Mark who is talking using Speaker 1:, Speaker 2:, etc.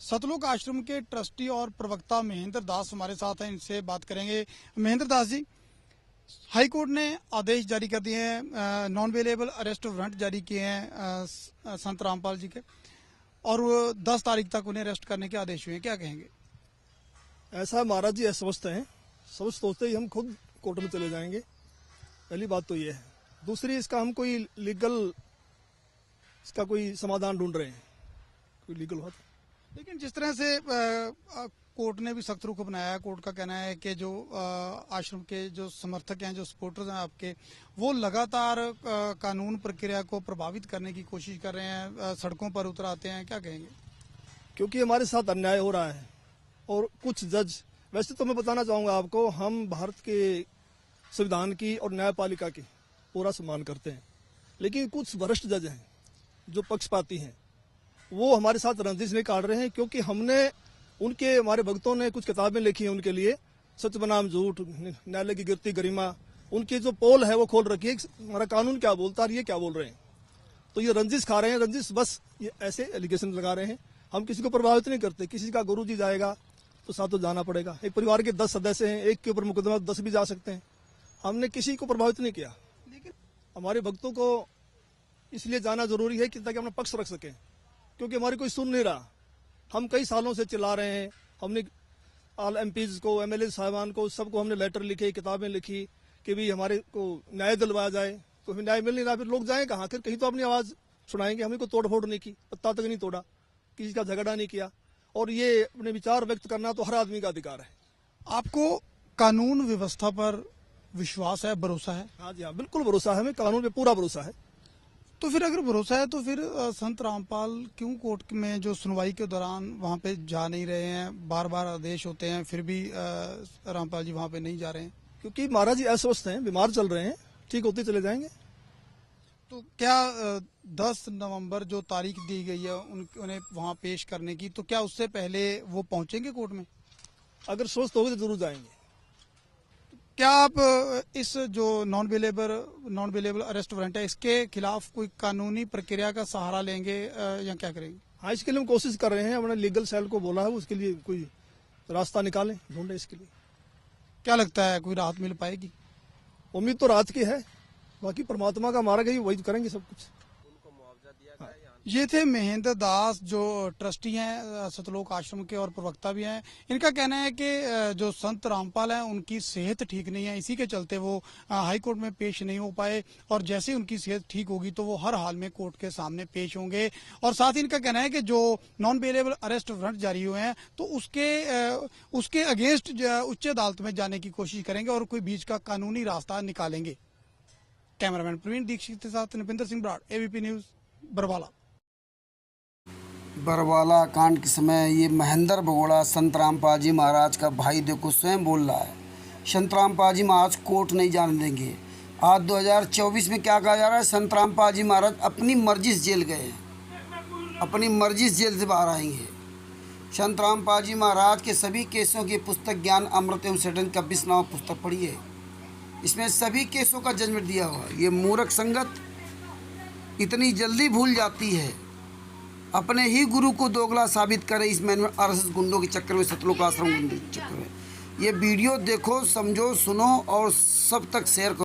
Speaker 1: सतलुक आश्रम के ट्रस्टी और प्रवक्ता महेंद्र दास हमारे साथ हैं, इनसे बात करेंगे। महेंद्र दास जी, हाई कोर्ट ने आदेश जारी कर दिए हैं, नॉन अवेलेबल अरेस्ट वारंट जारी किए हैं संत रामपाल जी के, और वो 10 तारीख तक उन्हें अरेस्ट करने के आदेश हुए हैं, क्या कहेंगे?
Speaker 2: ऐसा महाराज जी अस्वस्थ हैं, सोचते ही हम खुद कोर्ट में चले जाएंगे। पहली बात तो ये है। दूसरी, इसका हम कोई लीगल इसका कोई समाधान ढूंढ रहे हैं, कोई लीगल हो।
Speaker 1: लेकिन जिस तरह से कोर्ट ने भी सख्त रुख अपनाया है, कोर्ट का कहना है कि जो आश्रम के जो समर्थक हैं, जो सपोर्टर्स हैं आपके, वो लगातार कानून प्रक्रिया को प्रभावित करने की कोशिश कर रहे हैं, सड़कों पर उतर आते हैं, क्या कहेंगे?
Speaker 2: क्योंकि हमारे साथ अन्याय हो रहा है और कुछ जज, वैसे तो मैं बताना चाहूँगा आपको, हम भारत के संविधान की और न्यायपालिका की पूरा सम्मान करते हैं, लेकिन कुछ वरिष्ठ जज हैं जो पक्षपाती हैं, वो हमारे साथ रंजिश नहीं काट रहे हैं। क्योंकि हमारे भक्तों ने कुछ किताबें लिखी हैं उनके लिए, सच बनाम झूठ, न्यायालय की गिरती गरिमा, उनकी जो पोल है वो खोल रखी है, हमारा कानून क्या बोलता है, ये क्या बोल रहे हैं। तो ये रंजिश खा रहे हैं, रंजिश बस ये ऐसे एलिगेशन लगा रहे हैं। हम किसी को प्रभावित नहीं करते, किसी का गुरु जी जाएगा तो साथ तो जाना पड़ेगा। एक परिवार के 10 सदस्य हैं, एक के ऊपर मुकदमा 10 भी जा सकते हैं। हमने किसी को प्रभावित नहीं किया, लेकिन हमारे भक्तों को इसलिए जाना जरूरी है कि ताकि अपना पक्ष रख सकें, क्योंकि हमारी कोई सुन नहीं रहा। हम कई सालों से चिल्ला रहे हैं, हमने ऑल एमपीज को, एमएलए साहिबान को, सबको हमने लेटर लिखे, किताबें लिखी कि भी हमारे को न्याय दिलवाया जाए, तो हमें न्याय मिल नहीं रहा। फिर लोग जाएं कहाँ? फिर कहीं तो अपनी आवाज सुनाएंगे। हमने कोई तोड़ फोड़ नहीं की, पत्ता तक नहीं तोड़ा, किसी का झगड़ा नहीं किया, और ये अपने विचार व्यक्त करना तो हर आदमी का अधिकार है।
Speaker 1: आपको कानून व्यवस्था पर विश्वास है, भरोसा है?
Speaker 2: हाँ जी हाँ, बिल्कुल भरोसा है, हमें कानून पे पूरा भरोसा है।
Speaker 1: तो फिर अगर भरोसा है तो फिर संत रामपाल क्यों कोर्ट में जो सुनवाई के दौरान वहां पे जा नहीं रहे हैं? बार बार आदेश होते हैं, फिर भी रामपाल जी वहां पे नहीं जा रहे हैं।
Speaker 2: क्योंकि महाराज जी अस्वस्थ हैं, बीमार चल रहे हैं, ठीक होते चले जाएंगे।
Speaker 1: तो क्या 10 नवंबर जो तारीख दी गई है उन्हें वहां पेश करने की, तो क्या उससे पहले वो पहुंचेंगे कोर्ट में?
Speaker 2: अगर स्वस्थ होगे तो जरूर जाएंगे।
Speaker 1: क्या आप इस जो नॉन अवेलेबल अरेस्ट वारंट है, इसके खिलाफ कोई कानूनी प्रक्रिया का सहारा लेंगे या क्या करेंगे?
Speaker 2: हाँ, इसके लिए हम कोशिश कर रहे हैं, हमने लीगल सेल को बोला है उसके लिए कोई रास्ता निकालें, ढूंढे इसके लिए।
Speaker 1: क्या लगता है कोई राहत मिल पाएगी?
Speaker 2: उम्मीद तो रात की है, बाकी परमात्मा का मार्ग है, वही करेंगे सब कुछ।
Speaker 1: ये थे महेंद्र दास, जो ट्रस्टी हैं सतलोक आश्रम के और प्रवक्ता भी हैं। इनका कहना है कि जो संत रामपाल हैं उनकी सेहत ठीक नहीं है, इसी के चलते वो हाई कोर्ट में पेश नहीं हो पाए, और जैसे ही उनकी सेहत ठीक होगी तो वो हर हाल में कोर्ट के सामने पेश होंगे। और साथ ही इनका कहना है कि जो नॉन अवेलेबल अरेस्ट वारंट जारी हुए हैं तो उसके अगेंस्ट उच्च अदालत में जाने की कोशिश करेंगे और कोई बीच का कानूनी रास्ता निकालेंगे। कैमरामैन प्रवीण दीक्षित के साथ निपिंदर सिंह ब्राड, एबीपी न्यूज, बरवाला।
Speaker 3: बरवाला कांड के समय ये महेंद्र भगोड़ा संत रामपाल जी महाराज का भाई देखो स्वयं बोल रहा है, संत रामपाल जी महाराज कोर्ट नहीं जाने देंगे। आज 2024 में क्या कहा जा रहा है? संत रामपाल जी महाराज अपनी मर्जी से जेल गए, अपनी मर्जी से जेल से बाहर आएंगे। संत रामपाल जी महाराज के सभी केसों की पुस्तक ज्ञान अमृत एवं सटन का 20 नाम पुस्तक पढ़ी है, इसमें सभी केसों का जजमेंट दिया हुआ है। ये मूर्ख संगत इतनी जल्दी भूल जाती है, अपने ही गुरु को दोगला साबित करे इस मैन में आरएसएस गुंडों के चक्कर में, सतलोक आश्रम गुंडों के चक्कर में। ये वीडियो देखो, समझो, सुनो और सब तक शेयर करो।